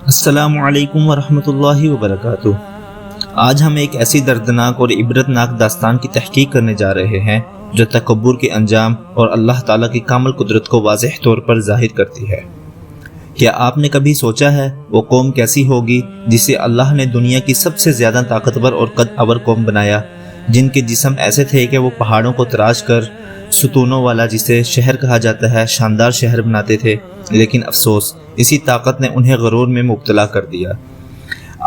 السلام علیکم ورحمۃ اللہ وبرکاتہ۔ آج ہم ایک ایسی دردناک اور عبرتناک داستان کی تحقیق کرنے جا رہے ہیں جو تکبر کے انجام اور اللہ تعالیٰ کی کامل قدرت کو واضح طور پر ظاہر کرتی ہے۔ کیا آپ نے کبھی سوچا ہے وہ قوم کیسی ہوگی جسے اللہ نے دنیا کی سب سے زیادہ طاقتور اور قد آور قوم بنایا، جن کے جسم ایسے تھے کہ وہ پہاڑوں کو تراش کر ستونوں والا، جسے شہر کہا جاتا ہے، شاندار شہر بناتے تھے، لیکن افسوس اسی طاقت نے انہیں غرور میں مبتلا کر دیا۔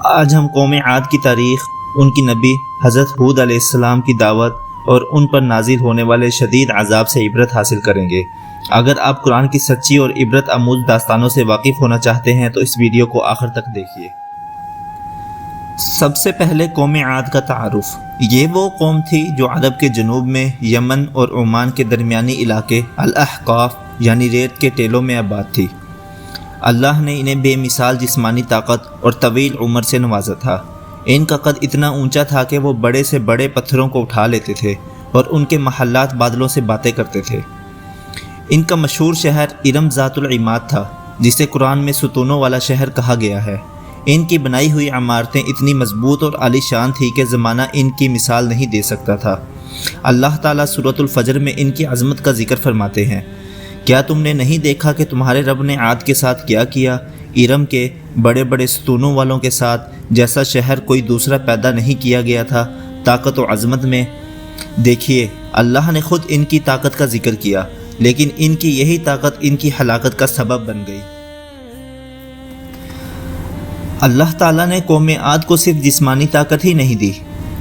آج ہم قوم عاد کی تاریخ، ان کی نبی حضرت ہود علیہ السلام کی دعوت اور ان پر نازل ہونے والے شدید عذاب سے عبرت حاصل کریں گے۔ اگر آپ قرآن کی سچی اور عبرت آموز داستانوں سے واقف ہونا چاہتے ہیں تو اس ویڈیو کو آخر تک دیکھیے۔ سب سے پہلے قوم عاد کا تعارف۔ یہ وہ قوم تھی جو عرب کے جنوب میں یمن اور عمان کے درمیانی علاقے الاحقاف یعنی ریت کے ٹیلوں میں آباد تھی۔ اللہ نے انہیں بے مثال جسمانی طاقت اور طویل عمر سے نوازا تھا۔ ان کا قد اتنا اونچا تھا کہ وہ بڑے سے بڑے پتھروں کو اٹھا لیتے تھے اور ان کے محلات بادلوں سے باتیں کرتے تھے۔ ان کا مشہور شہر ارم ذات العماد تھا، جسے قرآن میں ستونوں والا شہر کہا گیا ہے۔ ان کی بنائی ہوئی عمارتیں اتنی مضبوط اور عالی شان تھی کہ زمانہ ان کی مثال نہیں دے سکتا تھا۔ اللہ تعالیٰ سورۃ الفجر میں ان کی عظمت کا ذکر فرماتے ہیں، کیا تم نے نہیں دیکھا کہ تمہارے رب نے عاد کے ساتھ کیا کیا، ارم کے بڑے بڑے ستونوں والوں کے ساتھ، جیسا شہر کوئی دوسرا پیدا نہیں کیا گیا تھا طاقت و عظمت میں۔ دیکھیے، اللہ نے خود ان کی طاقت کا ذکر کیا، لیکن ان کی یہی طاقت ان کی ہلاکت کا سبب بن گئی۔ اللہ تعالیٰ نے قوم عاد کو صرف جسمانی طاقت ہی نہیں دی،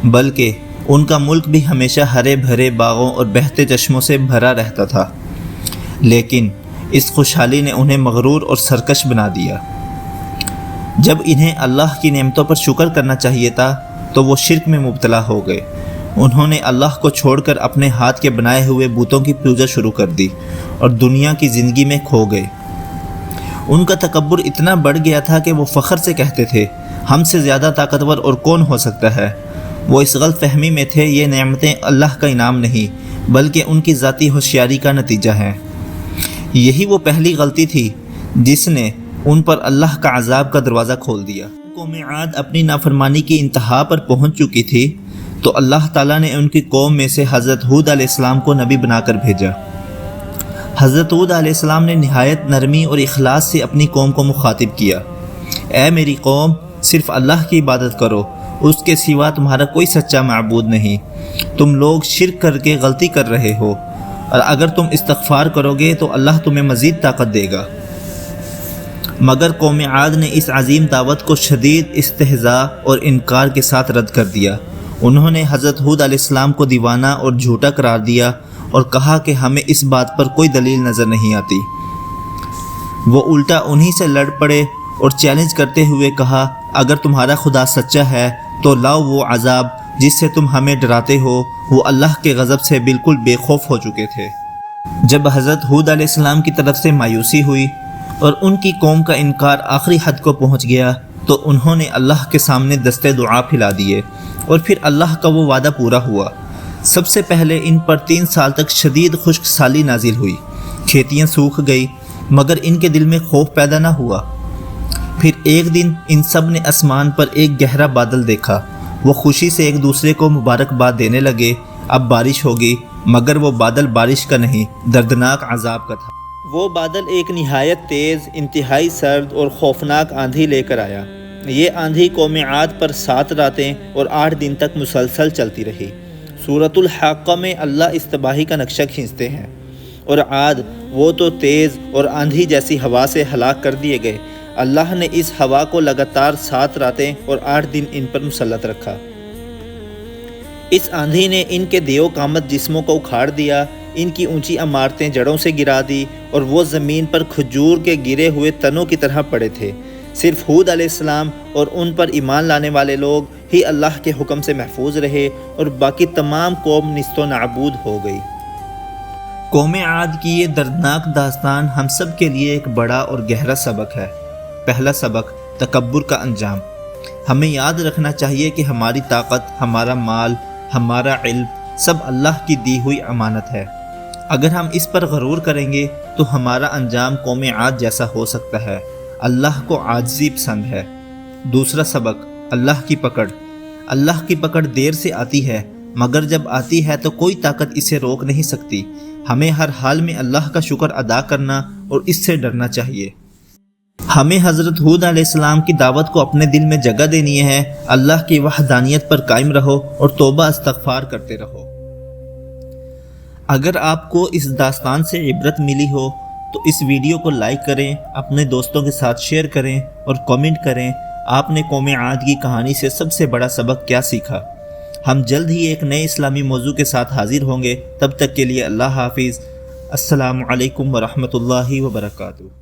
بلکہ ان کا ملک بھی ہمیشہ ہرے بھرے باغوں اور بہتے چشموں سے بھرا رہتا تھا، لیکن اس خوشحالی نے انہیں مغرور اور سرکش بنا دیا۔ جب انہیں اللہ کی نعمتوں پر شکر کرنا چاہیے تھا تو وہ شرک میں مبتلا ہو گئے۔ انہوں نے اللہ کو چھوڑ کر اپنے ہاتھ کے بنائے ہوئے بتوں کی پوجا شروع کر دی اور دنیا کی زندگی میں کھو گئے۔ ان کا تکبر اتنا بڑھ گیا تھا کہ وہ فخر سے کہتے تھے، ہم سے زیادہ طاقتور اور کون ہو سکتا ہے۔ وہ اس غلط فہمی میں تھے یہ نعمتیں اللہ کا انعام نہیں بلکہ ان کی ذاتی ہوشیاری کا نتیجہ ہیں۔ یہی وہ پہلی غلطی تھی جس نے ان پر اللہ کا عذاب کا دروازہ کھول دیا۔ قوم عاد اپنی نافرمانی کی انتہا پر پہنچ چکی تھی تو اللہ تعالیٰ نے ان کی قوم میں سے حضرت ہود علیہ السلام کو نبی بنا کر بھیجا۔ حضرت ہود علیہ السلام نے نہایت نرمی اور اخلاص سے اپنی قوم کو مخاطب کیا، اے میری قوم، صرف اللہ کی عبادت کرو، اس کے سوا تمہارا کوئی سچا معبود نہیں۔ تم لوگ شرک کر کے غلطی کر رہے ہو، اور اگر تم استغفار کرو گے تو اللہ تمہیں مزید طاقت دے گا۔ مگر قوم عاد نے اس عظیم دعوت کو شدید استہزاء اور انکار کے ساتھ رد کر دیا۔ انہوں نے حضرت ہود علیہ السلام کو دیوانہ اور جھوٹا قرار دیا اور کہا کہ ہمیں اس بات پر کوئی دلیل نظر نہیں آتی۔ وہ الٹا انہی سے لڑ پڑے اور چیلنج کرتے ہوئے کہا، اگر تمہارا خدا سچا ہے تو لاؤ وہ عذاب جس سے تم ہمیں ڈراتے ہو۔ وہ اللہ کے غضب سے بالکل بے خوف ہو چکے تھے۔ جب حضرت ہود علیہ السلام کی طرف سے مایوسی ہوئی اور ان کی قوم کا انکار آخری حد کو پہنچ گیا تو انہوں نے اللہ کے سامنے دستے دعا پھیلا دیے، اور پھر اللہ کا وہ وعدہ پورا ہوا۔ سب سے پہلے ان پر 3 سال تک شدید خشک سالی نازل ہوئی، کھیتیاں سوکھ گئی، مگر ان کے دل میں خوف پیدا نہ ہوا۔ پھر ایک دن ان سب نے آسمان پر ایک گہرا بادل دیکھا۔ وہ خوشی سے ایک دوسرے کو مبارکباد دینے لگے، اب بارش ہوگی، مگر وہ بادل بارش کا نہیں، دردناک عذاب کا تھا۔ وہ بادل ایک نہایت تیز، انتہائی سرد اور خوفناک آندھی لے کر آیا۔ یہ آندھی قوم عاد پر 7 راتیں اور 8 دن تک مسلسل چلتی رہی۔ سورۃ الحاقہ میں اللہ اس تباہی کا نقشہ کھینچتے ہیں، اور عاد وہ تو تیز اور آندھی جیسی ہوا سے ہلاک کر دیے گئے۔ اللہ نے اس ہوا کو لگاتار 7 راتیں اور 8 دن ان پر مسلط رکھا۔ اس آندھی نے ان کے دیو قامت جسموں کو اکھاڑ دیا، ان کی اونچی عمارتیں جڑوں سے گرا دی، اور وہ زمین پر کھجور کے گرے ہوئے تنوں کی طرح پڑے تھے۔ صرف ہود علیہ السلام اور ان پر ایمان لانے والے لوگ ہی اللہ کے حکم سے محفوظ رہے، اور باقی تمام قوم نیست و نابود ہو گئی۔ قوم عاد کی یہ دردناک داستان ہم سب کے لیے ایک بڑا اور گہرا سبق ہے۔ پہلا سبق، تکبر کا انجام۔ ہمیں یاد رکھنا چاہیے کہ ہماری طاقت، ہمارا مال، ہمارا علم سب اللہ کی دی ہوئی امانت ہے۔ اگر ہم اس پر غرور کریں گے تو ہمارا انجام قوم عاد جیسا ہو سکتا ہے۔ اللہ کو عاجزی پسند ہے۔ دوسرا سبق، اللہ کی پکڑ۔ اللہ کی پکڑ دیر سے آتی ہے، مگر جب آتی ہے تو کوئی طاقت اسے روک نہیں سکتی۔ ہمیں ہر حال میں اللہ کا شکر ادا کرنا اور اس سے ڈرنا چاہیے۔ ہمیں حضرت ہود علیہ السلام کی دعوت کو اپنے دل میں جگہ دینی ہے۔ اللہ کی وحدانیت پر قائم رہو اور توبہ استغفار کرتے رہو۔ اگر آپ کو اس داستان سے عبرت ملی ہو تو اس ویڈیو کو لائک کریں، اپنے دوستوں کے ساتھ شیئر کریں اور کامنٹ کریں آپ نے قوم عاد کی کہانی سے سب سے بڑا سبق کیا سیکھا۔ ہم جلد ہی ایک نئے اسلامی موضوع کے ساتھ حاضر ہوں گے، تب تک کے لیے اللہ حافظ۔ السلام علیکم ورحمۃ اللہ وبرکاتہ۔